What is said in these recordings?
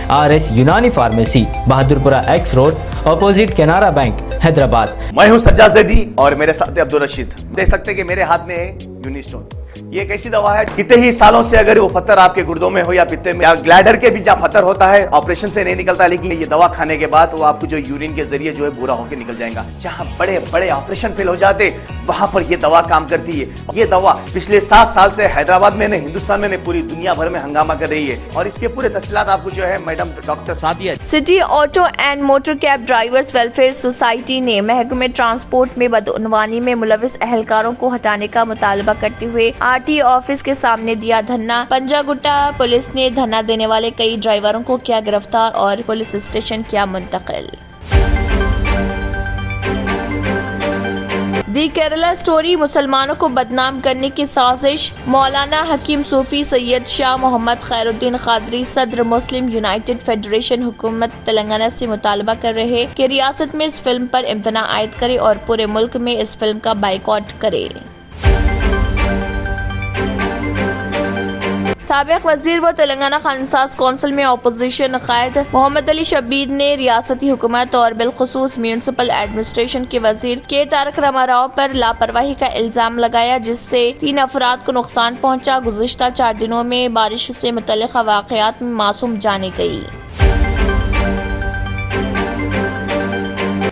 RS यूनानी pharmacy, Bahadurpura X road, opposite Canara bank, Hyderabad. मैं हूं सज्जाद ज़ैदी और मेरे साथ अब्दुल रशीद। देख सकते हैं कि मेरे हाथ में है यूनिस्टोन। ये एक ऐसी दवा है, कितने ही सालों से अगर वो पत्थर आपके गुर्दों में हो या पित्ते में या ग्लैडर के भी जहाँ पत्थर होता है, ऑपरेशन से नहीं निकलता, लेकिन ये दवा खाने के बाद वो आपको जो यूरिन के जरिए जो है बुरा होकर निकल जाएगा। जहाँ बड़े बड़े ऑपरेशन फेल हो जाते, वहां पर ये दवा काम करती है। ये दवा पिछले 7 साल से हैदराबाद में, हिंदुस्तान में, पूरी दुनिया भर में हंगामा कर रही है। और इसके पूरे तफसीलात आपको जो है madam doctor Sadia. City auto and motor cab drivers welfare society ने महकमे ट्रांसपोर्ट में बदउनवानी में मुलविस अहलकारों को हटाने का मुतालबा करते हुए RT ऑफिस के सामने दिया धरना। पंजागुट्टा पुलिस ने धरना देने वाले कई ड्राइवरों को किया गिरफ्तार और पुलिस स्टेशन किया मुंतकिल। दी केरला स्टोरी मुसलमानों को बदनाम करने की साजिश। मौलाना हकीम सूफी सैयद शाह मोहम्मद खैरुद्दीन कादरी सदर मुस्लिम यूनाइटेड फेडरेशन हुकूमत तेलंगाना से मुतालबा कर रहे कि रियासत में इस फिल्म पर इम्तना आयद करे और पूरे मुल्क में इस फिल्म का बाइकॉट करे। साबिक वजीर व तेलंगाना खानसाज कौंसिल में अपोजिशन कायद मोहम्मद अली शब्बीर ने रियासती हुकूमत और बिलखुसूस म्यूनिसिपल एडमिनिस्ट्रेशन के वजीर के तारक रामाराव पर लापरवाही का इल्जाम लगाया, जिससे 3 अफराद को नुकसान पहुंचा। गुज़िश्ता 4 दिनों में बारिश से मुतल्लिक़ वाक़यात में मासूम जाने गई।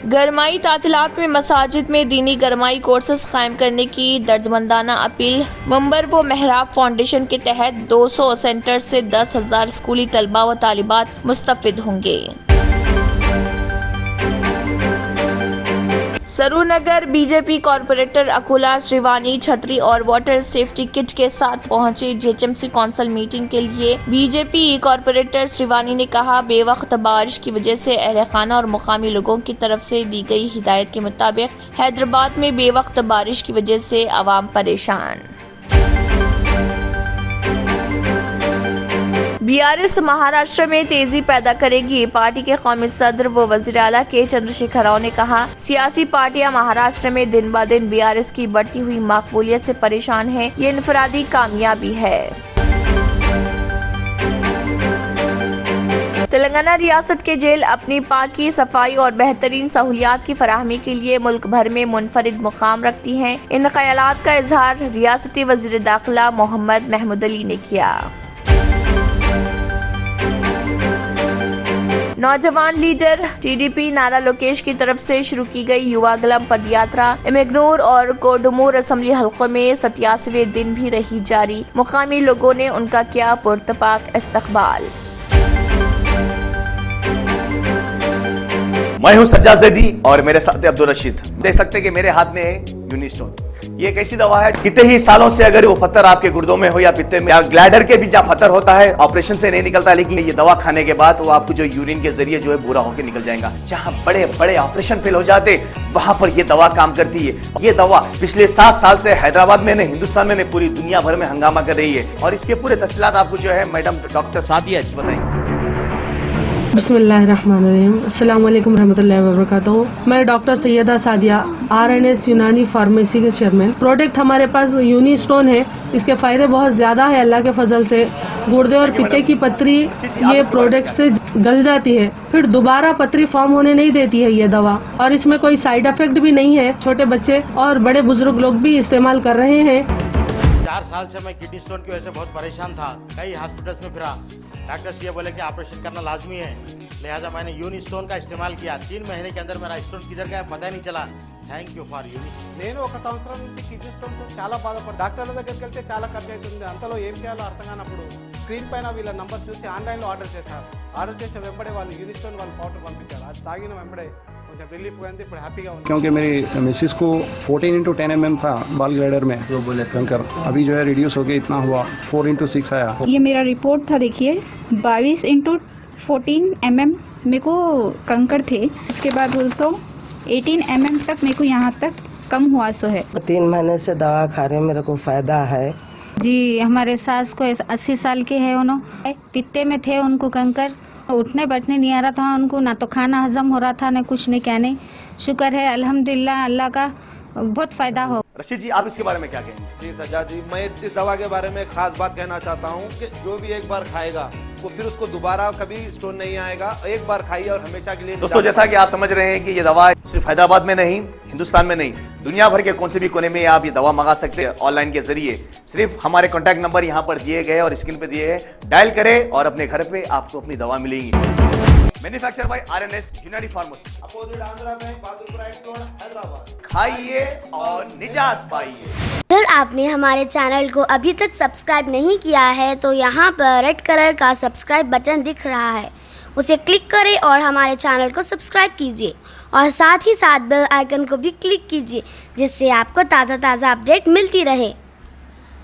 गरमाई तातीलात में मसाजिद में दीनी गरमाई कोर्सेस कायम करने की दर्दमंदाना अपील। मंबर व मेहराब फाउंडेशन के तहत 200 सेंटर से 10,000 स्कूली तलबा व तालिबात मुस्तफिद होंगे। सरूनगर बीजेपी कॉरपोरेटर अकुला श्रीवानी छतरी और वाटर सेफ्टी किट के साथ पहुंचे JHMC कौंसिल मीटिंग के लिए। बीजेपी कॉरपोरेटर श्रीवानी ने कहा, बेवक्त बारिश की वजह से अहले खाना और मुकामी लोगों की तरफ से दी गई हिदायत के मुताबिक हैदराबाद में बेवक्त बारिश की वजह से आवाम परेशान। BRS महाराष्ट्र में तेजी पैदा करेगी। पार्टी के कौमी सदर व वज़ीर आला के चंद्रशेखर राव ने कहा, सियासी पार्टियां महाराष्ट्र में दिन ब दिन BRS की बढ़ती हुई मकबूलियत से परेशान हैं। ये इनफरादी कामयाबी है। तेलंगाना रियासत के जेल अपनी पाकी, सफाई और बेहतरीन सहूलियात की फराहमी के लिए मुल्क भर में मुनफरिद मुकाम रखती हैं। इन ख्यालात का इजहार रियासती वज़ीर दाखिला मोहम्मद महमूद अली ने किया। नौजवान लीडर TDP नारा लोकेश की तरफ से शुरू की गई युवा गलम पदयात्रा इमगनूर और कोडुमूर असम्बली हल्कों में 87वें दिन भी रही जारी। मुकामी लोगों ने उनका किया पुरतपाक इस्तकबाल। मैं हूं सज्जाद ज़ैदी और मेरे साथ अब्दुल रशीद। देख सकते हैं कि मेरे हाथ में है यूनिस्टोन। ये एक ऐसी दवा है, कितने ही सालों से अगर वो पत्थर आपके गुर्दों में हो या पित्ते में या ग्लैडर के भी जहाँ पत्थर होता है, ऑपरेशन से नहीं निकलता, लेकिन ये दवा खाने के बाद वो आपको जो यूरिन के जरिए जो है बुरा होकर निकल जाएगा। जहाँ बड़े बड़े ऑपरेशन फेल हो जाते, वहां पर ये दवा काम करती है। ये दवा पिछले 7 साल से हैदराबाद में, हिंदुस्तान में, पूरी दुनिया भर में हंगामा कर रही है। और इसके पूरे तफसीलात आपको जो है मैडम डॉक्टर सादिया बताएंगे। बिस्मिल्लाहिर्रहमानिर्रहीम, अस्सलाम वालेकुम रहमतुल्लाहि व बरकातहू। मैं डॉक्टर सैयदा सादिया, RNS यूनानी फार्मेसी के चेयरमैन। प्रोडक्ट हमारे पास यूनिस्टोन है। इसके फायदे बहुत ज्यादा है अल्लाह के फजल से। गुर्दे और पित्ते की पथरी ये प्रोडक्ट से गल जाती है, फिर दोबारा पथरी फॉर्म होने नहीं देती है ये दवा। और इसमें कोई साइड इफेक्ट भी नहीं है। छोटे बच्चे और बड़े बुजुर्ग लोग भी इस्तेमाल कर रहे हैं। 4 साल से मैं किडनी स्टोन की वजह से बहुत परेशान था। कई हॉस्पिटल्स में फिरा, डॉक्टर्स ये बोले कि ऑपरेशन करना लाजमी है, लिहाजा मैंने यूनिस्टोन का इस्तेमाल किया। 3 महीने के अंदर मेरा स्टोन किधर गया पता ही नहीं चला। థ్యాంక్ యూ ఫర్ యూనిస్టోన్. నేను 1 సంవత్సరం నుంచి కిడ్నీ స్టోన్తో చాలా బాధపడ్డా. డాక్టర్ల దగ్గరికి వెళ్తే చాలా ఖర్చు అవుతుంది. అంతలో ఏం చేయాలో అర్థం కానప్పుడు స్క్రీన్ పైన వీళ్ళ నంబర్ చూసి ఆన్లైన్లో ఆర్డర్ చేశారు. ఆర్డర్ చేసిన వెంబడే వాళ్ళు యూనిస్టోన్ వాళ్ళు పౌడర్ పంపించారు. అది తాగిన వెంబడే కొంచెం రిలీఫ్ గా ఉంది. ఇప్పుడు హ్యాపీగా ఉంది. क्योंकि मेरी मिसिस को 14x10 mm था बाल ग्लाइडर में, तो बोले कंकर अभी जो है रिड्यूस हो गया, इतना हुआ 4x6 आया। ये मेरा रिपोर्ट था, देखिए 22x14 mm मेरे को कंकड़ थे। उसके बाद 18 mm तक मेरे को यहाँ तक कम हुआ सो है। 3 महीने से दवा खा रहे हैं, मेरे को फायदा है जी। हमारे सास को 80 साल के है, उन्होंने पित्ते में थे, उनको कंकर, उठने बैठने नहीं आ रहा था उनको, ना तो खाना हजम हो रहा था, ना कुछ नहीं क्या नहीं। शुक्र है अल्हम्दुलिल्लाह अल्लाह का, बहुत फ़ायदा हो। रशीद जी, आप इसके बारे में क्या कहेंगे? जी सज्जाद जी, मैं इस दवा के बारे में खास बात कहना चाहता हूँ कि जो भी एक बार खाएगा वो फिर उसको दोबारा कभी स्टोन नहीं आएगा। एक बार खाइए और हमेशा के लिए। दोस्तों, जैसा कि आप समझ रहे हैं कि ये दवा सिर्फ हैदराबाद में नहीं, हिंदुस्तान में नहीं, दुनिया भर के कौन से भी कोने में आप ये दवा मंगा सकते हैं ऑनलाइन के जरिए। सिर्फ हमारे कॉन्टैक्ट नंबर यहाँ पर दिए गए और स्क्रीन पे दिए हैं, डायल करें और अपने घर पे आपको अपनी दवा मिलेगी। मैन्युफैक्चर बाय आरएनएस यूनानी pharmacy, opposite Andhra bank, Bahadurpura x road, Hyderabad. खाइए और निजात पाइए। अगर आपने हमारे चैनल को अभी तक सब्सक्राइब नहीं किया है तो यहाँ पर रेड कलर का सब्सक्राइब बटन दिख रहा है, उसे क्लिक करें और हमारे चैनल को सब्सक्राइब कीजिए और साथ ही साथ बेल आइकन को भी क्लिक कीजिए, जिससे आपको ताज़ा अपडेट मिलती रहे।